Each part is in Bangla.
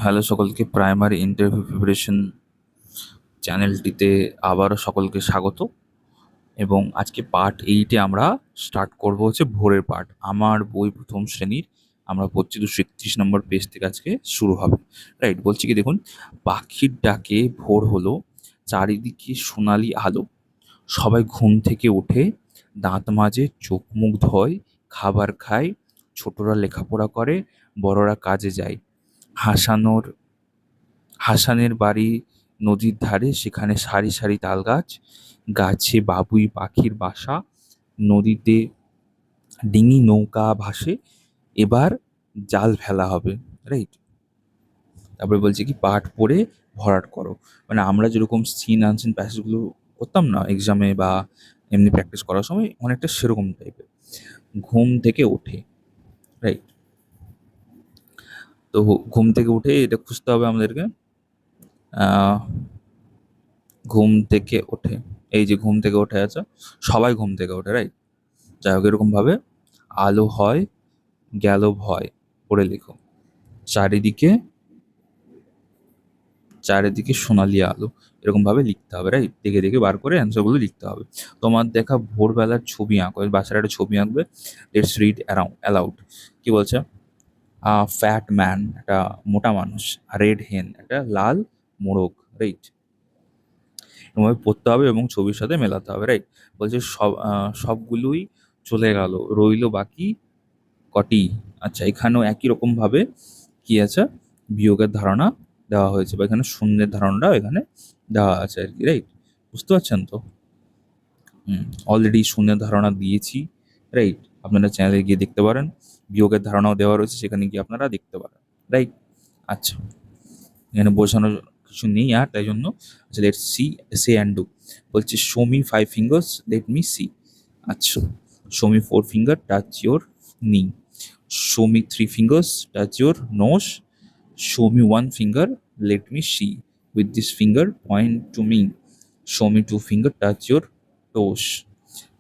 হ্যালো সকলকে, প্রাইমারি ইন্টারভিউ প্রিপারেশন চ্যানেলটিতে আবারও সকলকে স্বাগত। এবং আজকে পার্ট 8-এ আমরা স্টার্ট করব হচ্ছে ভোরের পার্ট। আমার বই প্রথম শ্রেণীর আমরা পড়ছি 231 নম্বর পেজ থেকে আজকে শুরু হবে। রাইট, বলছি কি দেখুন, পাখির ডাকে ভোর হলো, চারিদিকে সোনালি আলো, সবাই ঘুম থেকে ওঠে, দাঁত মাজে, চোখ মুখ ধোয়, খাবার খায়, ছোটরা লেখাপড়া করে, বড়রা কাজে যায়। হাসানোর হাসানের বাড়ি নদীর ধারে, সেখানে সারি সারি তাল গাছ, গাছে বাবুই পাখির বাসা, নদীতে ডিঙি নৌকা ভাসে, এবার জাল ফেলা হবে। রাইট, তারপরে বলছে কি পাঠ পড়ে ভরাট করো। মানে আমরা যেরকম সিন আনসিন প্যাসেজগুলো করতাম না এক্সামে বা এমনি প্র্যাকটিস করার সময়, অনেকটা সেরকম টাইপের। ঘুম থেকে ওঠে, রাইট, তো ঘুম থেকে উঠে এটা খুঁজতে হবে আমাদেরকে। আহ, ঘুম থেকে ওঠে, এই যে ঘুম থেকে ওঠে আছে, সবাই ঘুম থেকে ওঠে, রাইট। যাই হোক, এরকমভাবে আলো হয়, গেল ভয়, পড়ে লিখো। চারিদিকে চারিদিকে সোনালি আলো, এরকমভাবে লিখতে হবে, রাইট। দেখে দেখে বার করে অ্যান্সারগুলো লিখতে হবে। তোমার দেখা ভোরবেলার ছবি আঁকো, বাচ্চারা একটা ছবি আঁকবে। Let's read aloud. কি বলছে? ফ্যাট ম্যান, একটা মোটা মানুষ। রেড হেন, একটা লাল মোরগ, রাইট। এভাবে পড়তে হবে এবং ছবির সাথে মেলাতে হবে, রাইট। বলছে সবগুলোই চলে গেল, রইলো বাকি কটি। আচ্ছা, এখানেও একই রকমভাবে কি আছে, বিয়োগের ধারণা দেওয়া হয়েছে, বা এখানে শূন্যের ধারণাটা এখানে দেওয়া আছে আর কি, রাইট। বুঝতে পারছেন তো? অলরেডি শূন্যের ধারণা দিয়েছি, রাইট। আপনারা চ্যানেলে গিয়ে দেখতে পারেন, বিয়োগের ধারণাও দেওয়া রয়েছে, সেখানে গিয়ে আপনারা দেখতে পারেন, রাইট। আচ্ছা, এখানে বোঝানোর কিছু নেই আর, তাই জন্য আচ্ছা, let's see, say and do. বলছে show me 5 fingers, let me see. আচ্ছা, show me 4 fingers, touch your knee. Show me 3 fingers, touch your nose. Show me 1 finger, let me see. With this finger, point to me. Show me 2 fingers, touch your toes.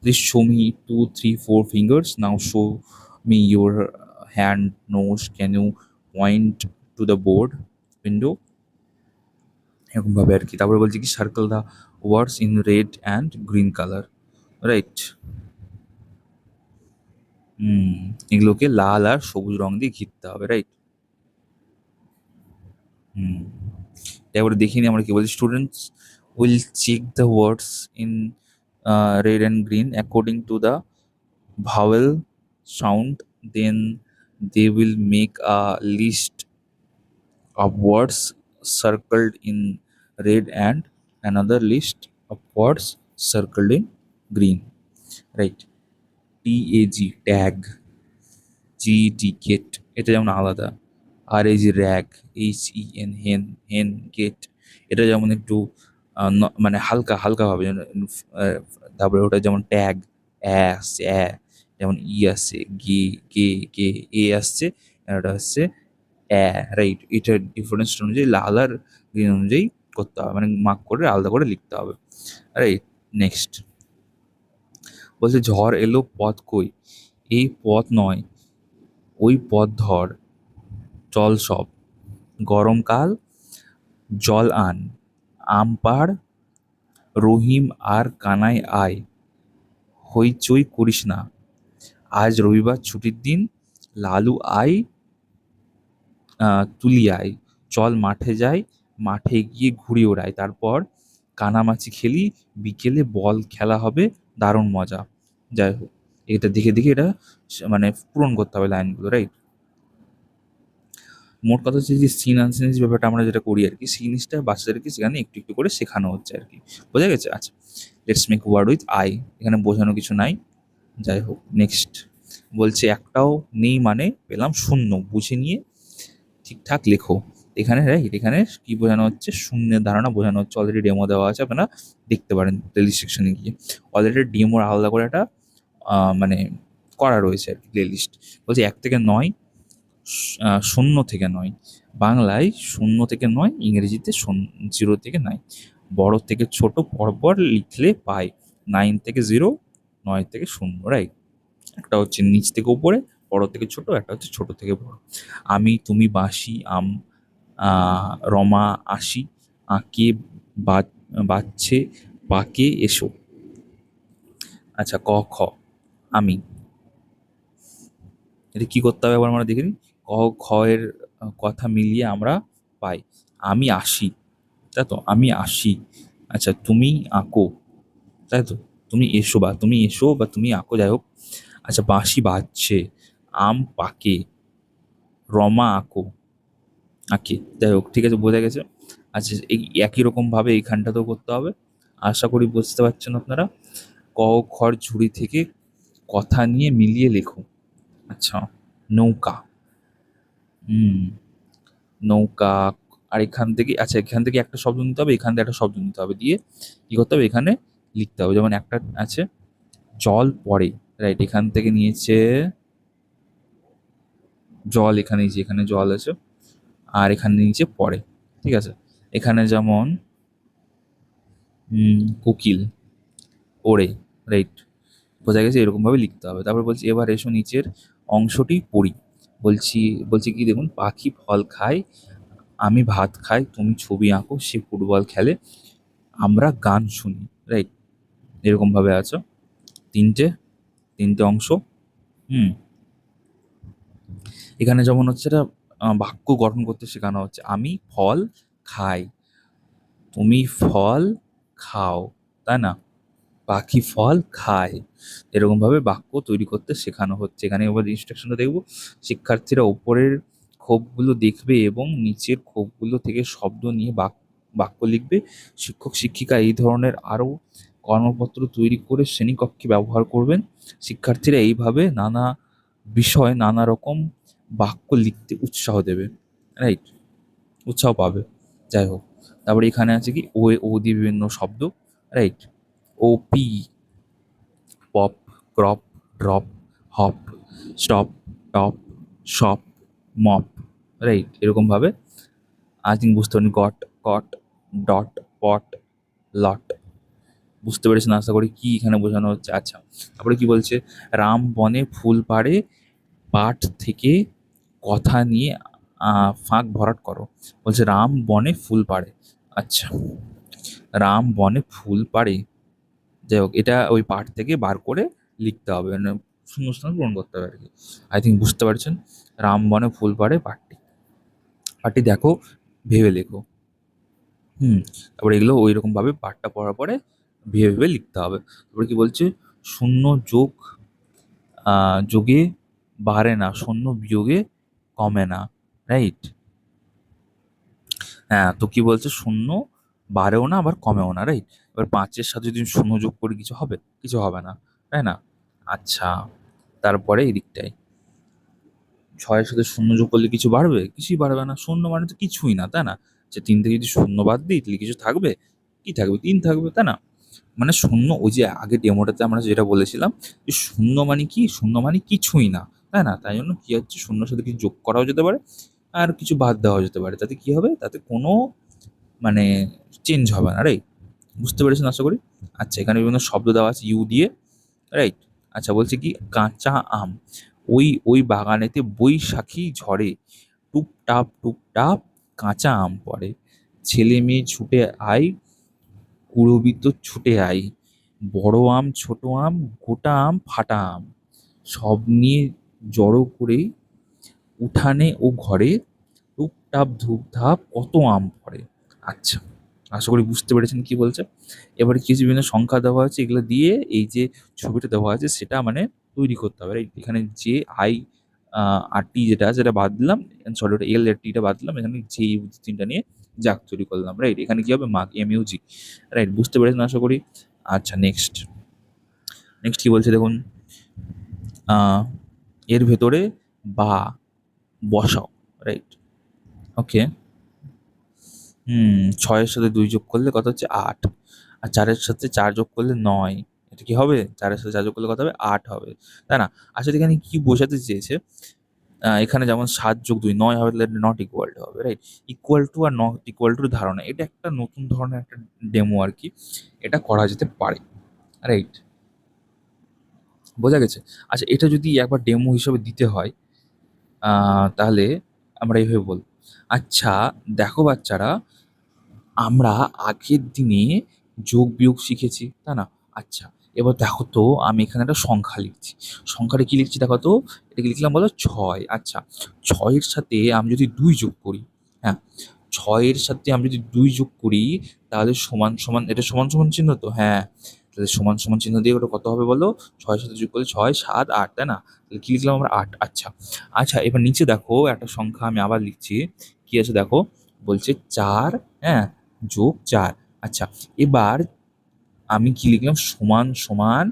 Please show me 2, 3, 4 fingers. Now show me your hand, nose. Can you point to the board window? এরকমভাবে আর কি। তারপরে বলছি কি, circle the words in red and green colour, right. এগুলোকে লাল আর সবুজ রং দিয়ে ঘিরতে হবে, রাইট। হুম এবারে দেখিনি আমরা কি বলছি। Students will check the words in red and green according to the vowel sound, then they will make a list of words circled in red and another list of words circled in green, right. tag, get, এটা যেমন আলাদা। র্যাগ, hen, get, এটা যেমন একটু মানে হালকা হালকা ভাবে যেন, তারপরে ওটা যেমন ট্যাগ, আসছে যেমন আসছে, গে গে গে আসছে, আর ওটা হচ্ছে রাইট। এটার ডিফারেন্স অনুযায়ী লাল আর গ্রিন অনুযায়ী করতে হবে, মানে মার্ক করে আলাদা করে লিখতে হবে, রাইট। নেক্সট বলছে ঝড় এলো পথ কই, এই পথ নয় ওই পথ ধর, চল সব, গরমকাল, জল আন, আম পাড়, রহিম আর কানাই আয়, হইচই করিস না, আজ রবিবার ছুটির দিন, লালু আয়, তুলি আয়, চল মাঠে যাই, মাঠে গিয়ে ঘুড়ি ওড়াই, তারপর কানামাছি খেলি, বিকেলে বল খেলা হবে, দারুণ মজা। যাই হোক, এটা দেখে দেখে এটা মানে পূরণ করতে হবে লাইনগুলো, রাইট। মোট কথা হচ্ছে যে সিন আনসিন যে ব্যাপারটা আমরা যেটা করি আর কি, সেই জিনিসটা বাচ্চাদেরকে সেখানে একটু একটু করে শেখানো হচ্ছে আর কি। বোঝা গেছে? আচ্ছা, let's make word with I. এখানে বোঝানো কিছু নাই। যাই হোক, নেক্সট বলছে একটাও নেই মানে পেলাম শূন্য, বুঝে নিয়ে ঠিকঠাক লেখো। এখানে রাইট, এখানে কি বোঝানো হচ্ছে, শূন্যের ধারণা বোঝানো হচ্ছে। অলরেডি ডেমো দেওয়া আছে, আপনারা দেখতে পারেন প্লেলিস্ট সেকশনে গিয়ে। অলরেডি ডেমোর আলাদা করে একটা মানে করা রয়েছে আর কি প্লেলিস্ট। বলছে 1 থেকে 9, 0 থেকে 9। বাংলায় 0 থেকে 9, ইংরেজিতে 0 থেকে 9। বড় থেকে ছোট পরপর লিখলে পাই, 9 থেকে 0, 9 থেকে 0, রাইট। একটা হচ্ছে নিচ থেকে উপরে, বড় থেকে ছোট, একটা হচ্ছে ছোট থেকে বড়। আমি, তুমি, বাঁশি, আম, রমা আসি, আঁকে বাজছে, পাকে এসো। আচ্ছা, ক খ আমি, এটা কি করতে হবে একবার আমরা দেখে নিই। ক খ এর কথা মিলিয়ে আমরা পাই আমি আসি, তাই তো, আমি আসি। আচ্ছা, তুমি আঁকো, তাই তো, তুমি এসো বা তুমি আঁকো, যাই হোক। আচ্ছা, বাঁশি বাজছে, আম পাকে, রমা আঁকো, আঁকে, যাই হোক, ঠিক আছে, বোঝা গেছে। আচ্ছা, এই একই রকম ভাবে এইখানটাতেও করতে হবে। আশা করি বুঝতে পারছেন আপনারা। ক খর ঝুড়ি থেকে কথা নিয়ে মিলিয়ে লেখো। আচ্ছা, নৌকা, হুম, নৌকা। আর এখান থেকে, আচ্ছা, এখান থেকে একটা শব্দ নিতে হবে, এখান থেকে একটা শব্দ নিতে হবে, দিয়ে কি করতে হবে, এখানে লিখতে হবে। যেমন একটা আছে জল পড়ে, রাইট, এখান থেকে নিয়েছে জল, এখানে যে এখানে জল আছে, আর এখানে নিচে পড়ে, ঠিক আছে। এখানে যেমন কোকিল ওড়ে, রাইট, বোঝা গেছে, এরকম ভাবে লিখতে হবে। তারপর বলছি এবার এসো নিচের অংশটি পড়ি। বলছি বলছি কি দেখুন, পাখি ফল খায়, আমি ভাত খাই, তুমি ছবি আঁকো, সে ফুটবল খেলে, আমরা গান শুনি, রাইট, এরকম ভাবে আছে। তিনটে তিনটে অংশ। হুম, এখানে যেমন হচ্ছে এটা বাক্য গঠন করতে শেখানো হচ্ছে। আমি ফল খাই, তুমি ফল খাও, তাই না, পাখি ফল খায়, এরকম ভাবে বাক্য তৈরি করতে শেখানো হচ্ছে। এখানে এবার ইনস্ট্রাকশনটা দেখবো। শিক্ষার্থীরা উপরের ক্ষোভগুলো দেখবে এবং নিচের ক্ষোভগুলো থেকে শব্দ নিয়ে বাক্য লিখবে। শিক্ষক শিক্ষিকা এই ধরনের আরও কর্মপত্র তৈরি করে শ্রেণীকক্ষে ব্যবহার করবেন। শিক্ষার্থীরা এইভাবে নানা বিষয় নানা রকম বাক্য লিখতে উৎসাহ দেবে, রাইট, উৎসাহ পাবে, যাই হোক। তারপরে এখানে আছে কি ও দিয়ে বিভিন্ন শব্দ, right, O P, pop, crop, drop, hop, stop, top, shop, mop, right, এরকমভাবে আই থিঙ্ক বুঝতে পারেন। গট, কট, ডট, পট, লট, বুঝতে পেরেছেন আশা করি কি এখানে বোঝানো হচ্ছে। আচ্ছা, তারপরে কি বলছে, রাম বনে ফুল পাড়ে, পাঠ থেকে কথা নিয়ে ফাঁক ভরাট করো। বলছে রাম বনে ফুল পাড়ে, আচ্ছা, রাম বনে ফুল পাড়ে, যাই হোক, এটা ওই পাঠ থেকে বার করে লিখতে হবে, মানে শূন্যস্থান পূরণ করতে হবে আর কি। আই থিঙ্ক বুঝতে পারছেন। রাম বনে ফুল পাড়ে পাঠটি, পাঠটি দেখো, ভেবে লেখো। হুম, তারপরে এগুলো ওই রকম ভাবে পাঠটা পড়ার পরে ভেবে ভেবে লিখতে হবে। তারপরে কি বলছে, শূন্য যোগ যোগে বাড়ে না, শূন্য বিয়োগে কমে না, রাইট। হ্যাঁ, তো কি বলছে, শূন্য বাড়েও না আবার কমেও না, রাইট। এবার পাঁচের সাথে যদি শূন্য যোগ করি কিছু হবে, কিছু হবে না, তাই না। আচ্ছা, তারপরে এই দিকটায় ছয়ের সাথে শূন্য যোগ করলে কিছু বাড়বে, কিছুই বাড়বে না, শূন্য মানে তো কিছুই না, তাই না। যে তিন থেকে যদি শূন্য বাদ দিই তাহলে কিছু থাকবে, কি থাকবে, তিন থাকবে, তাই না। মানে শূন্য, ওই যে আগে ডেমোটাতে আমরা যেটা বলেছিলাম, যে শূন্য মানে কি, শূন্য মানে কিছুই না, তাই না। তাই জন্য কি হচ্ছে, শূন্যর সাথে কিছু যোগ করাও যেতে পারে, আর কিছু বাদ দেওয়া যেতে পারে, তাতে কি হবে, তাতে কোনো মানে চেঞ্জ হবে না, রাইট, বুঝতে পেরেছেন আশা করি। আচ্ছা, এখানে বিভিন্ন শব্দ দেওয়া আছে ইউ দিয়ে, রাইট। আচ্ছা, বলছে কি কাঁচা আম, ওই বাগানেতে বৈশাখী ঝড়ে টুপটাপ টুপটাপ কাঁচা আম পড়ে, ছেলে মেয়ে ছুটে আয়, কুড়বি তো ছুটে আয়, বড় আম ছোট আম গোটা আম ফাটা আম, সব নিয়ে জড়ো করে উঠানে ও ঘরে টুপটাপ ধূপধাপ কত আম পড়ে। আচ্ছা, আশা করি বুঝতে পেরেছেন কি বলছে। এবারে কিছু বিভিন্ন সংখ্যা দেওয়া আছে, এগুলো দিয়ে এই যে ছবিটা দেওয়া আছে সেটা মানে তৈরি করতে হবে, right? এখানে যে আই আর টি যেটা আছে সেটা বাদ দিলাম, সরি, ওটা এল এর টিটা বাদ দিলাম, এখানে যে ইউজি চিহ্নটা নিয়ে জাগ তৈরি করলাম, রাইট। এখানে কি হবে, মাগ এম ইউজি, রাইট, বুঝতে পেরেছেন আশা করি। আচ্ছা, নেক্সট নেক্সট কি বলছে দেখুন, আহ, এর ভেতরে বা বসাও, রাইট, ওকে। ছয়ের সাথে দুই যোগ করলে কত হচ্ছে, আট। আর চারের সাথে চার যোগ করলে নয়। এটা কি হবে, চারের সাথে চার যোগ করলে কত হবে, আট হবে, তাই না। আসলে এখানে কি বোঝাতে চেয়েছে, এখানে যেমন সাত যোগ দুই নয় হবে, তাহলে নট ইকুয়াল টু হবে, right. Equal to are not equal to ধারণা, এটা একটা নতুন ধরনের একটা ডেমো আর কি, এটা করা যেতে পারে, রাইট, বোঝা গেছে। আচ্ছা, এটা যদি একবার ডেমো হিসেবে দিতে হয়, তাহলে আমরা এইভাবে বলবো, আচ্ছা, দেখো বাচ্চারা, আমরা আগের দিনে যোগ বিয়োগ শিখেছি, তাই না? আচ্ছা, এবার দেখো তো আমি এখানে একটা সংখ্যা লিখছি। সংখ্যাটা কি লিখছি দেখো তো? এটাকে লিখলাম বলো ৬। আচ্ছা, ৬-এর সাথে আমি যদি ২ যোগ করি, হ্যাঁ, ৬-এর সাথে আমি যদি ২ যোগ করি, তাহলে সমান, সমান, এটা সমান, সমান চিহ্ন তো? হ্যাঁ, তাহলে সমান, সমান চিহ্ন দিয়ে ওটা কত হবে বলো? ৬-এর সাথে যোগ করলে ৬, ৭, ৮, তাই না? তাহলে কি লিখলাম আমরা? ৮। আচ্ছা, আচ্ছা, এবার নিচে দেখো একটা সংখ্যা আমি আবার লিখছি। কি আছে দেখো? বলছে ৪, হ্যাঁ, +৪। আচ্ছা, এবার আমি কি লিখলাম? সমান, সমান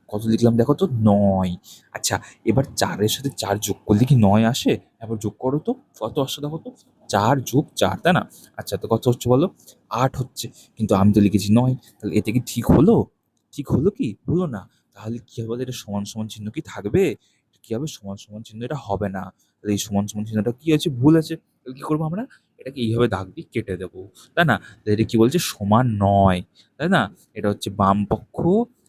কত লিখলাম দেখো তো? ৯। আচ্ছা, এবার ৪-এর সাথে ৪ যোগ করলে কি ৯ আসে? একবার যোগ করো তো। কত আসছে দেখো তো? ৪ + ৪, তাই না? আচ্ছা, তো কত হচ্ছে বলো? ৮ হচ্ছে। কিন্তু আমি তো লিখেছি ৯। তাহলে এতে কি ঠিক হলো? ঠিক হলো কি? হলো না। তাহলে কি হবে বলো? এটা সমান, সমান চিহ্ন কি থাকবে? কি হবে? সমান, সমান চিহ্ন এটা হবে না। তাহলে এই সমান, সমান চিহ্নটা কি আছে? ভুল আছে। তাহলে কি করবো আমরা? এটাকে এইভাবে দাগ দিয়ে কেটে দেবো। তাই না? তাহলে এটা কি বলছে? সমান নয়। তাই না? এটা হচ্ছে বাম পক্ষ,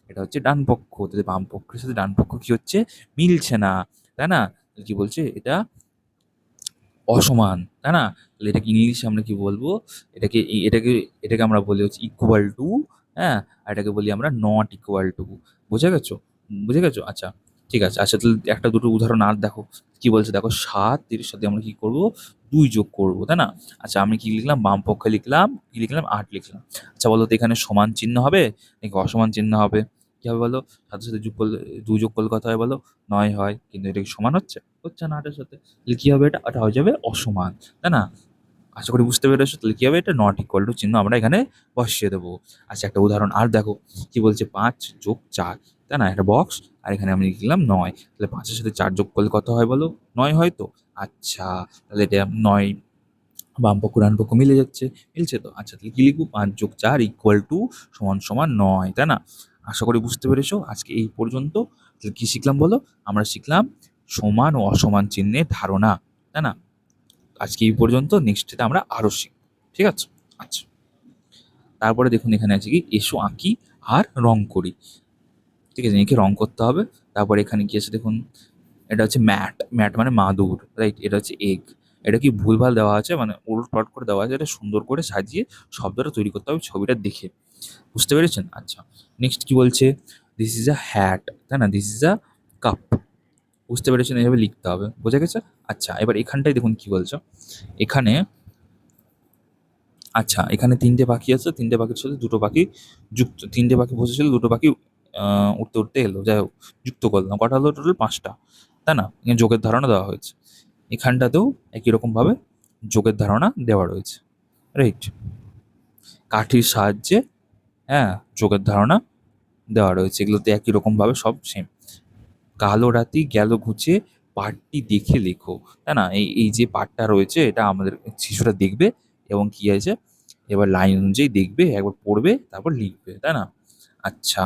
এটা হচ্ছে ডান পক্ষ। তাহলে বাম পক্ষের সাথে ডান পক্ষ কি হচ্ছে? মিলছে না। তাই না? কি বলছে? এটা অসমান। তাই না? তাহলে এটাকে ইংলিশে আমরা কি বলবো? এটাকে এটাকে এটাকে আমরা বলি হচ্ছে ইকুয়াল টু, হ্যাঁ? আর এটাকে বলি আমরা নট ইকুয়াল টু। বুঝে গেছো? বুঝে গেছো? আচ্ছা, ঠিক আছে। আচ্ছা, তাহলে একটা দুটো উদাহরণ আর দেখো। কি বলছে দেখো? ৭ এর সাথে আমরা কি করব? ২ যোগ করব। তাই না? আচ্ছা, আমি কি লিখলাম? বাম পক্ষে লিখলাম, কি লিখলাম? ৮ লিখলাম। আচ্ছা, বলো তো এখানে সমান চিহ্ন হবে নাকি অসমান চিহ্ন হবে? কি হবে বলো? ৭ এর সাথে যোগ করলে, ২ যোগ করলে কত হয় বলো? ৯ হয়। কিন্তু এটা কি সমান হচ্ছে? হচ্ছে না ৮ এর সাথে। তাহলে কি হবে এটা? এটা হয়ে যাবে অসমান। তাই না? আশা করি বুঝতে পেরেছো। তাহলে কি হবে? এটা নট ইকুয়াল টু চিহ্ন আমরা এখানে বসিয়ে দেবো। আচ্ছা, একটা উদাহরণ আর দেখো। কি বলছে? ৫ + ৪, তাই না? একটা বক্স, আর এখানে আমি লিখলাম ৯। তাহলে ৫ এর সাথে ৪ যোগ করলে কত হয় বলো? ৯ হয় তো? আচ্ছা, তাহলে এটা ৯, বাম পক্ষ ডান পক্ষ মিলে যাচ্ছে। মিলছে তো? আচ্ছা, তাহলে কি লিখবো? ৫ + ৪ = ৯, তাই না? আশা করি বুঝতে পেরেছো। আজকে এই পর্যন্ত। তাহলে কি শিখলাম বলো? আমরা শিখলাম সমান ও অসমান চিহ্নের ধারণা, তাই না? আজকে এই পর্যন্ত। নেক্সট ডেতে আমরা আরো শিখব। ঠিক আছে? আচ্ছা, তারপরে দেখুন এখানে আছে কি? এসো আঁকি আর রং করি। ঠিক আছে? এঁকে রং করতে হবে। তারপরে এখানে কি আছে দেখুন? এটা হচ্ছে ম্যাট। ম্যাট মানে মাদুর, রাইট? এটা হচ্ছে এগ। এটা কি ভুলভাল দেওয়া আছে, মানে উলটপালট করে দেওয়া আছে। এটা সুন্দর করে সাজিয়ে শব্দটা তৈরি করতে হবে ছবিটা দেখে। বুঝতে পেরেছেন? আচ্ছা, নেক্সট কি বলছে? দিস ইজ আ হ্যাট, তাই না? This is a cup. বুঝতে পেরেছেন? এভাবে লিখতে হবে। বোঝা গেছে? আচ্ছা, এবার এখানটায় দেখুন কি বলছে। এখানে, আচ্ছা, এখানে ৩ টে পাখি আছে। ৩ টে পাখির সাথে ২ টো পাখি যুক্ত। ৩ টে পাখি বসেছিল, ২ টো পাখি উড়তে, উড়তে এলো। যাই হোক, যুক্ত করলাম। কটা হলো টোটাল? ৫ টা। তাই না? এখানে যোগের ধারণা দেওয়া হয়েছে। এখানটাতেও একই রকমভাবে যোগের ধারণা দেওয়া রয়েছে। রাইট? কাঠির সাহায্যে, হ্যাঁ, যোগের ধারণা দেওয়া রয়েছে। এগুলোতে একই রকমভাবে সব সেম। কালো রাতি গেল ঘুচে, পাঠটি দেখে লেখো। তাই না? এই যে পাঠটা রয়েছে এটা আমাদের শিশুরা দেখবে এবং কি আছে? এবার লাইন অনুযায়ী দেখবে, একবার পড়বে, তারপর লিখবে। তাই না? আচ্ছা,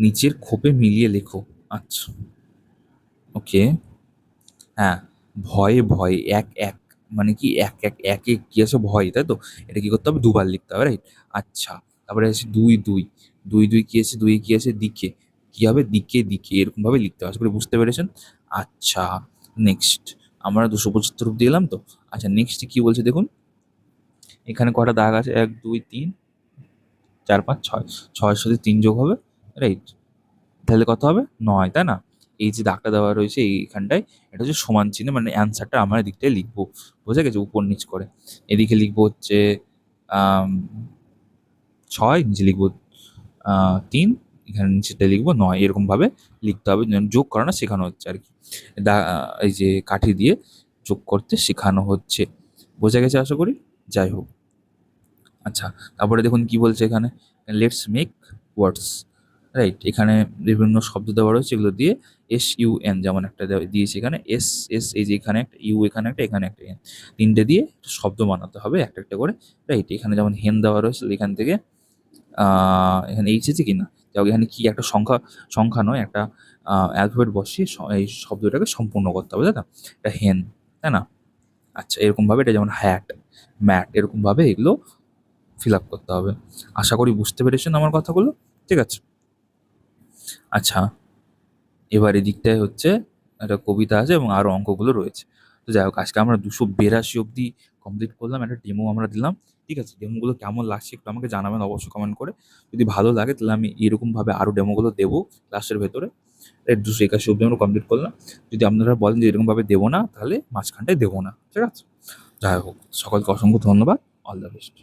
নিচের খোপে মিলিয়ে লেখো। আচ্ছা, ওকে। হ্যাঁ, ভয়ে, ভয়ে, এক, এক মানে কি? এক, এক, একে কি আছে? ভয়, তাই তো? এটা কি করতে হবে? দুবার লিখতে হবে, রাইট? আচ্ছা, তারপরে আছে ২, ২। ২, ২ কি আছে? ২ এ কি আছে? দিকে। কি হবে? দিকে, দিকে এরকমভাবে লিখতে হবে। আশা করি বুঝতে পেরেছেন। আচ্ছা, নেক্সট আমরা ২৭৫ অব্দি এলাম তো? আচ্ছা, নেক্সট কি বলছে দেখুন। এখানে কটা দাগ আছে? ১, ২, ৩, ৪, ৫, ৬। ৬ এর সাথে ৩ যোগ হবে, রাইট? তাহলে কত হবে? ৯, তাই না? এই যে দাগটা দেওয়া রয়েছে এইখানটায়, এটা হচ্ছে সমান চিহ্ন, মানে অ্যান্সারটা আমরা এদিকটায় লিখবো। বোঝা গেছে? উপর নিচ করে। এদিকে লিখবো হচ্ছে আম ৬, নিচে লিখবো ৩, এখানে নিচেরটায় লিখবো ৯। এরকমভাবে লিখতে হবে। যোগ করানো শেখানো হচ্ছে আরকি। এই যে কাঠি দিয়ে যোগ করতে শেখানো হচ্ছে। বোঝা গেছে আশা করি? যাই হোক। আচ্ছা, তারপরে দেখুন কি বলছে এখানে? Let's make words, right? এখানে বিভিন্ন শব্দ দেওয়া রয়েছে, এগুলো দিয়ে SUN যেমন একটা দিয়েছে এখানে। এস, এস এই যে এখানে একটা ইউ, এখানে একটা, এখানে একটা এন। ৩ টে দিয়ে একটা শব্দ বানাতে হবে একটা, একটা করে, রাইট? এখানে যেমন হেন দেওয়া রয়েছে, এখান থেকে এখানে এসেছে কিনা? যাই হোক, এখানে কি একটা সংখ্যা, সংখ্যা নয়, একটা অ্যালফাবেট বসিয়ে এই শব্দটাকে সম্পূর্ণ করতে হবে, তাই না? এটা হেন, তাই না? আচ্ছা, এরকমভাবে এটা যেমন হ্যাট, ম্যাট, এরকমভাবে এগুলো ফিল আপ করতে হবে। আশা করি বুঝতে পেরেছেন আমার কথাগুলো। ঠিক আছে? আচ্ছা, এবার এদিকটায় হচ্ছে একটা কবিতা আছে এবং আরও অঙ্কগুলো রয়েছে। তো যাই হোক, আজকে আমরা 282 অব্দি কমপ্লিট করলাম। একটা ডেমো আমরা দিলাম। ঠিক আছে? ডেমোগুলো কেমন লাগছে একটু আমাকে জানাবেন অবশ্যই কমেন্ট করে। যদি ভালো লাগে তাহলে আমি এরকমভাবে আরও ডেমোগুলো দেবো ক্লাসের ভেতরে। 281 অব্দি আমরা কমপ্লিট করলাম। যদি আপনারা বলেন যে এরকমভাবে দেবো না, তাহলে মাঝখানটায় দেবো না। ঠিক আছে? যাই হোক, সকলকে অসংখ্য ধন্যবাদ। All the best.